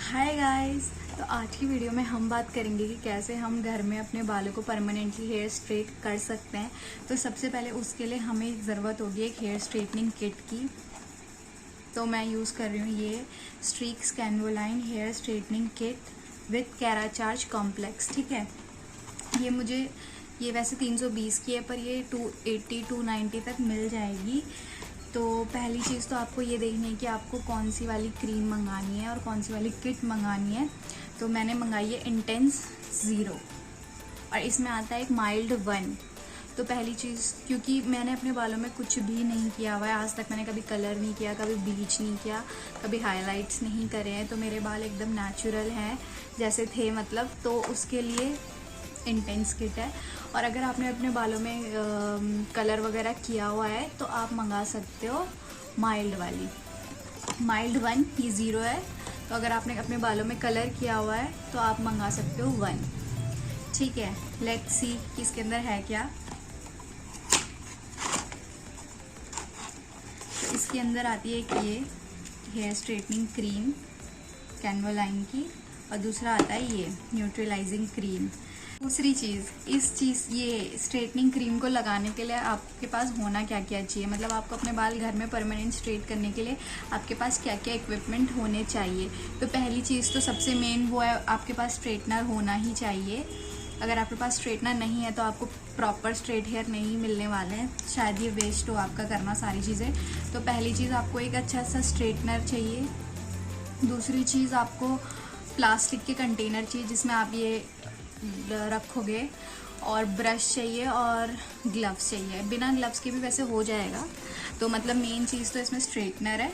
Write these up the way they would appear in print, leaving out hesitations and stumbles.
Hi guys. तो आज की वीडियो में हम बात करेंगे कि कैसे हम घर में अपने बालों को परमानेंटली हेयर स्ट्रेट कर सकते हैं। तो सबसे पहले उसके लिए हमें ज़रूरत होगी एक हेयर स्ट्रेटनिंग किट की। तो मैं यूज़ कर रही हूँ ये Streax Canvoline hair straightening kit with Keracharge complex. ठीक है, ये वैसे 320 की है, पर ये 280 290 तक मिल जाएगी। तो पहली चीज़ तो आपको ये देखनी है कि आपको कौन सी वाली क्रीम मंगानी है और कौन सी वाली किट मंगानी है। तो मैंने मंगाई है इंटेंस 0 और इसमें आता है एक माइल्ड 1। तो पहली चीज़, क्योंकि मैंने अपने बालों में कुछ भी नहीं किया हुआ है आज तक, मैंने कभी कलर नहीं किया, कभी ब्लीच नहीं किया, कभी हाइलाइट्स नहीं करे हैं, तो मेरे बाल एकदम नेचुरल हैं जैसे थे मतलब। तो उसके लिए इंटेंस किट है। और अगर आपने अपने बालों में कलर वगैरह किया हुआ है तो आप मंगा सकते हो माइल्ड वाली, माइल्ड 1। ये 0 है। तो अगर आपने अपने बालों में कलर किया हुआ है तो आप मंगा सकते हो 1। ठीक है, लेट्स सी कि इसके अंदर है क्या। तो इसके अंदर आती है एक ये हेयर स्ट्रेटनिंग क्रीम कैनवोलाइन की, और दूसरा आता है ये न्यूट्रलाइजिंग क्रीम। दूसरी चीज़, ये स्ट्रेटनिंग क्रीम को लगाने के लिए आपके पास होना क्या क्या चाहिए, मतलब आपको अपने बाल घर में परमानेंट स्ट्रेट करने के लिए आपके पास क्या क्या इक्विपमेंट होने चाहिए। तो पहली चीज़ तो सबसे मेन वो है, आपके पास स्ट्रेटनर होना ही चाहिए। अगर आपके पास स्ट्रेटनर नहीं है तो आपको प्रॉपर स्ट्रेट हेयर नहीं मिलने वाले हैं, शायद ये वेस्ट हो आपका करना सारी चीज़ें। तो पहली चीज़ आपको एक अच्छा सा स्ट्रेटनर चाहिए। दूसरी चीज़ आपको प्लास्टिक के कंटेनर चाहिए जिसमें आप ये रखोगे, और ब्रश चाहिए और ग्लव्स चाहिए। बिना ग्लव्स के भी वैसे हो जाएगा। तो मतलब मेन चीज़ तो इसमें स्ट्रेटनर है,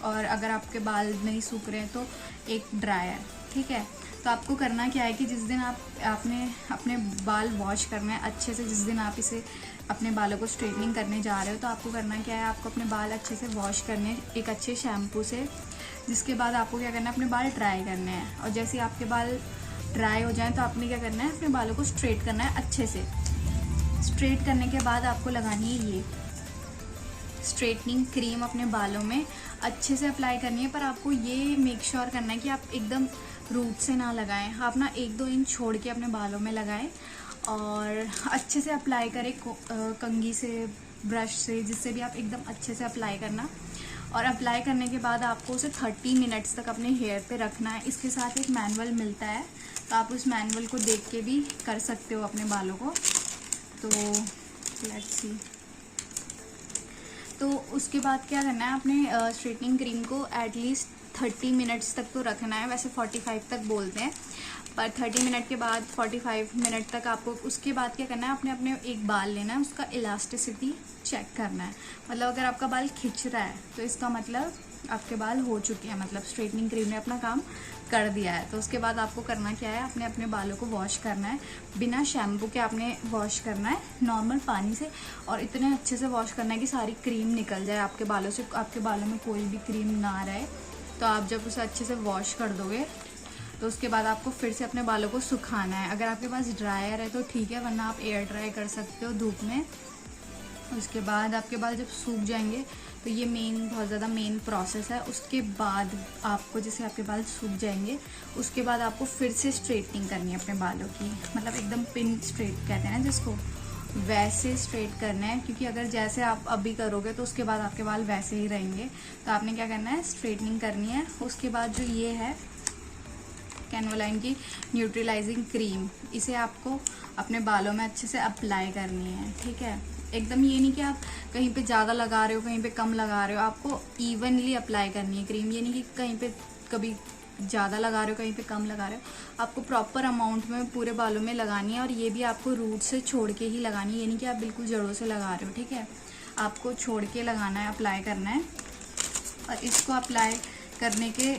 और अगर आपके बाल नहीं सूख रहे हैं तो एक ड्रायर। ठीक है, तो आपको करना क्या है कि जिस दिन आपने अपने बाल वॉश करना है अच्छे से, जिस दिन आप इसे अपने बालों को स्ट्रेटनिंग करने जा रहे हो, तो आपको करना क्या है, आपको अपने बाल अच्छे से वॉश करने हैं एक अच्छे शैम्पू से। जिसके बाद आपको क्या करना है, अपने बाल ड्राई करने हैं, और जैसे ही आपके बाल ड्राई हो जाए तो आपने क्या करना है, अपने बालों को स्ट्रेट करना है अच्छे से। स्ट्रेट करने के बाद आपको लगानी है ये स्ट्रेटनिंग क्रीम अपने बालों में अच्छे से अप्लाई करनी है। पर आपको ये मेक श्योर करना है कि आप एकदम रूट से ना लगाएं, आप ना 1-2 इंच छोड़ के अपने बालों में लगाएं और अच्छे से अप्लाई करें कंघी से, ब्रश से, जिससे भी आप एकदम अच्छे से अप्लाई करना। और अप्लाई करने के बाद आपको उसे 30 मिनट्स तक अपने हेयर पे रखना है। इसके साथ एक मैनुअल मिलता है, तो आप उस मैनुअल को देख के भी कर सकते हो अपने बालों को। तो लेट्स सी। तो उसके बाद क्या करना है, अपने स्ट्रेटनिंग क्रीम को एटलीस्ट 30 मिनट्स तक तो रखना है। वैसे 45 तक बोलते हैं, पर 30 मिनट के बाद 45 मिनट तक आपको, उसके बाद क्या करना है, अपने एक बाल लेना है, उसका इलास्टिसिटी चेक करना है। मतलब अगर आपका बाल खिंच रहा है तो इसका मतलब आपके बाल हो चुके हैं, मतलब स्ट्रेटनिंग क्रीम ने अपना काम कर दिया है। तो उसके बाद आपको करना क्या है, अपने बालों को वॉश करना है, बिना शैम्पू के आपने वॉश करना है नॉर्मल पानी से, और इतने अच्छे से वॉश करना है कि सारी क्रीम निकल जाए आपके बालों से, आपके बालों में कोई भी क्रीम ना रहे। तो आप जब उसे अच्छे से वॉश कर दोगे तो उसके बाद आपको फिर से अपने बालों को सुखाना है। अगर आपके पास ड्रायर है तो ठीक है, वरना आप एयर ड्राई कर सकते हो धूप में। उसके बाद आपके बाल जब सूख जाएंगे तो ये बहुत ज़्यादा मेन प्रोसेस है। उसके बाद आपको, जैसे आपके बाल सूख जाएंगे, उसके बाद आपको फिर से स्ट्रेटनिंग करनी है अपने बालों की, मतलब एकदम पिन स्ट्रेट कहते हैं ना जिसको, वैसे स्ट्रेट करना है। क्योंकि अगर जैसे आप अभी करोगे तो उसके बाद आपके बाल वैसे ही रहेंगे। तो आपने क्या करना है, स्ट्रेटनिंग करनी है। उसके बाद जो ये है कैनवोलाइन की न्यूट्रलाइजिंग क्रीम, इसे आपको अपने बालों में अच्छे से अप्लाई करनी है। ठीक है, एकदम ये नहीं कि आप कहीं पे ज़्यादा लगा रहे हो कहीं पे कम लगा रहे हो, आपको इवनली अप्लाई करनी है क्रीम। ये नहीं कि कहीं पे कभी ज़्यादा लगा रहे हो कहीं पे कम लगा रहे हो, आपको प्रॉपर अमाउंट में पूरे बालों में लगानी है। और ये भी आपको रूट से छोड़ के ही लगानी है, ये नहीं कि आप बिल्कुल जड़ों से लगा रहे हो। ठीक है, आपको छोड़ के लगाना है, अप्लाई करना है। और इसको अप्लाई करने के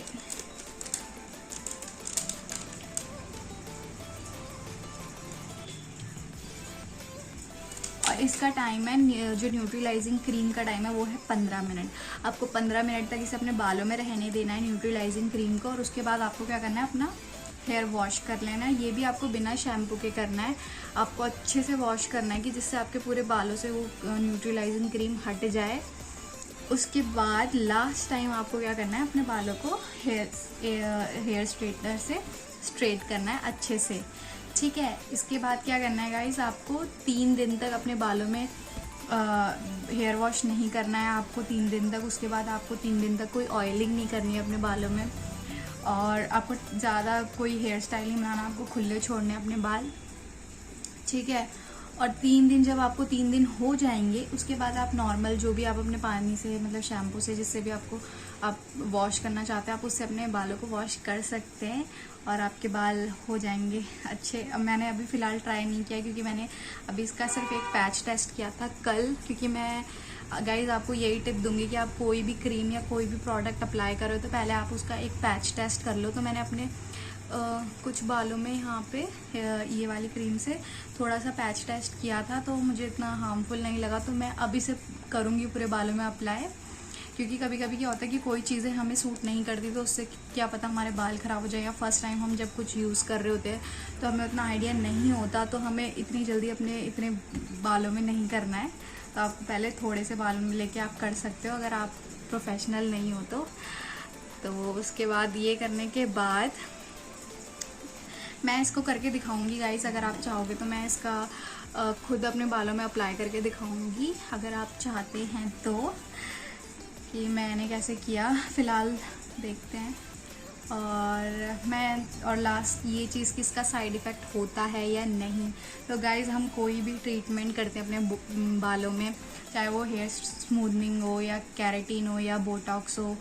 इसका टाइम है, जो न्यूट्रलाइजिंग क्रीम का टाइम है वो है 15 मिनट। आपको 15 मिनट तक इसे अपने बालों में रहने देना है न्यूट्रलाइजिंग क्रीम को। और उसके बाद आपको क्या करना है, अपना हेयर वॉश कर लेना है। ये भी आपको बिना शैम्पू के करना है, आपको अच्छे से वॉश करना है कि जिससे आपके पूरे बालों से वो न्यूट्रलाइजिंग क्रीम हट जाए। उसके बाद लास्ट टाइम आपको क्या करना है, अपने बालों को हेयर स्ट्रेटनर से स्ट्रेट करना है अच्छे से, ठीक है। इसके बाद क्या करना है गाइस, आपको 3 दिन तक अपने बालों में हेयर वॉश नहीं करना है आपको 3 दिन तक। उसके बाद आपको 3 दिन तक कोई ऑयलिंग नहीं करनी है अपने बालों में, और आपको ज़्यादा कोई हेयर स्टाइलिंग बनाना, आपको खुले छोड़ने अपने बाल, ठीक है। और 3 दिन, जब आपको 3 दिन हो जाएंगे, उसके बाद आप नॉर्मल जो भी आप अपने पानी से, मतलब शैम्पू से, जिससे भी आपको आप वॉश करना चाहते हैं, आप उससे अपने बालों को वॉश कर सकते हैं और आपके बाल हो जाएंगे अच्छे। अब मैंने अभी फ़िलहाल ट्राई नहीं किया, क्योंकि मैंने अभी इसका सिर्फ एक पैच टेस्ट किया था कल, क्योंकि मैं गाइज आपको यही टिप दूंगी कि आप कोई भी क्रीम या कोई भी प्रोडक्ट अप्लाई करो तो पहले आप उसका एक पैच टेस्ट कर लो। तो मैंने अपने कुछ बालों में यहाँ पे ये वाली क्रीम से थोड़ा सा पैच टेस्ट किया था, तो मुझे इतना हार्मफुल नहीं लगा, तो मैं अभी से करूँगी पूरे बालों में अप्लाई। क्योंकि कभी कभी क्या होता है कि कोई चीज़ें हमें सूट नहीं करती, तो उससे क्या पता हमारे बाल ख़राब हो जाए, या फर्स्ट टाइम हम जब कुछ यूज़ कर रहे होते हैं तो हमें उतना आइडिया नहीं होता, तो हमें इतनी जल्दी अपने इतने बालों में नहीं करना है। तो आप पहले थोड़े से बालों में लेके आप कर सकते हो, अगर आप प्रोफेशनल नहीं हो तो उसके बाद ये करने के बाद मैं इसको करके दिखाऊंगी गाइस। अगर आप चाहोगे तो मैं इसका खुद अपने बालों में अप्लाई करके दिखाऊंगी, अगर आप चाहते हैं तो, कि मैंने कैसे किया। फ़िलहाल देखते हैं। और लास्ट ये चीज़ कि इसका साइड इफ़ेक्ट होता है या नहीं। तो गाइज़, हम कोई भी ट्रीटमेंट करते हैं अपने बालों में, चाहे वो हेयर स्मूथनिंग हो या केराटिन हो या बोटॉक्स हो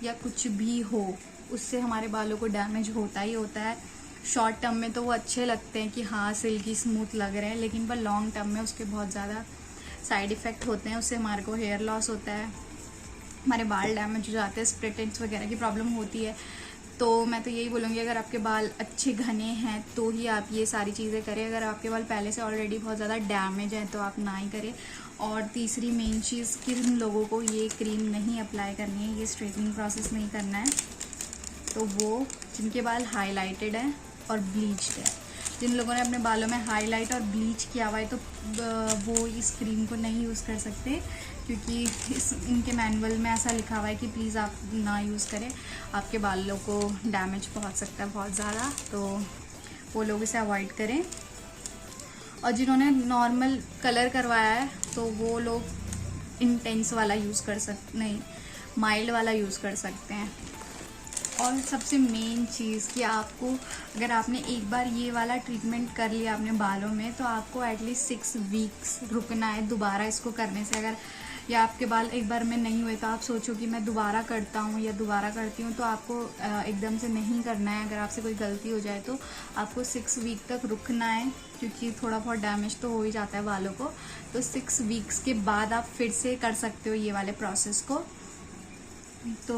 या कुछ भी हो, उससे हमारे बालों को डैमेज होता ही होता है। शॉर्ट टर्म में तो वो अच्छे लगते हैं कि हाँ सिल्की स्मूथ लग रहे हैं, लेकिन पर लॉन्ग टर्म में उसके बहुत ज़्यादा साइड इफ़ेक्ट होते हैं। उससे हमारे को हेयर लॉस होता है, हमारे बाल डैमेज हो जाते हैं, स्प्लिट एंड्स वगैरह की प्रॉब्लम होती है। तो मैं तो यही बोलूँगी, अगर आपके बाल अच्छे घने हैं तो ही आप ये सारी चीज़ें करें। अगर आपके बाल पहले से ऑलरेडी बहुत ज़्यादा डैमेज हैं तो आप ना ही करें। और तीसरी मेन चीज़, किन लोगों को ये क्रीम नहीं अप्लाई करनी है, ये स्ट्रेटनिंग प्रोसेस नहीं करना है, तो वो जिनके बाल हाईलाइटेड हैं और ब्लीच्ड है। जिन लोगों ने अपने बालों में हाईलाइट और ब्लीच किया हुआ है तो वो इस क्रीम को नहीं यूज़ कर सकते, क्योंकि इनके मैनुअल में ऐसा लिखा हुआ है कि प्लीज़ आप ना यूज़ करें, आपके बालों को डैमेज पहुंच सकता है बहुत ज़्यादा, तो वो लोग इसे अवॉइड करें। और जिन्होंने नॉर्मल कलर करवाया है तो वो लोग इंटेंस वाला यूज़ कर सकते, नहीं माइल्ड वाला यूज़ कर सकते हैं। और सबसे मेन चीज़ कि आपको, अगर आपने एक बार ये वाला ट्रीटमेंट कर लिया अपने बालों में, तो आपको एटलीस्ट 6 वीक्स रुकना है दोबारा इसको करने से। अगर या आपके बाल एक बार में नहीं हुए तो आप सोचो कि मैं दोबारा करता हूँ या दोबारा करती हूँ, तो आपको एकदम से नहीं करना है। अगर आपसे कोई गलती हो जाए तो आपको 6 वीक तक रुकना है, क्योंकि थोड़ा बहुत डैमेज तो हो ही जाता है बालों को। तो 6 वीक्स के बाद आप फिर से कर सकते हो ये वाले प्रोसेस को। तो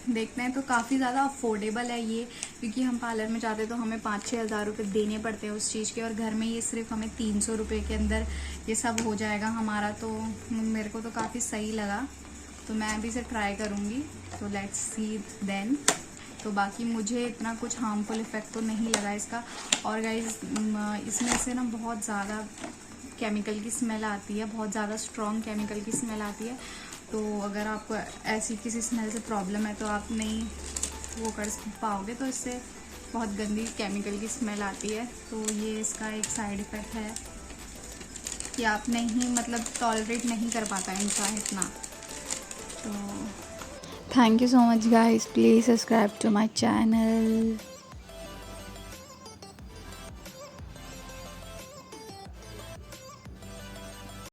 देखते हैं, तो काफ़ी ज़्यादा अफोर्डेबल है ये, क्योंकि हम पार्लर में जाते तो हमें 5-6 हज़ार रुपये देने पड़ते हैं उस चीज़ के, और घर में ये सिर्फ हमें 300 रुपये के अंदर ये सब हो जाएगा हमारा। तो मेरे को तो काफ़ी सही लगा, तो मैं भी इसे ट्राई करूँगी। तो लेट्स सी देन। तो बाकी मुझे इतना कुछ हार्मफुल इफ़ेक्ट तो नहीं लगा इसका। और गाइस, इसमें से ना बहुत ज़्यादा केमिकल की स्मेल आती है, बहुत ज़्यादा स्ट्रॉन्ग केमिकल की स्मेल आती है। तो अगर आपको ऐसी किसी स्मेल से प्रॉब्लम है तो आप नहीं वो कर पाओगे, तो इससे बहुत गंदी केमिकल की स्मेल आती है। तो ये इसका एक साइड इफ़ेक्ट है कि आप नहीं, मतलब टॉलरेट नहीं कर पाता इंसान इतना। तो thank you so much guys, please subscribe to my channel.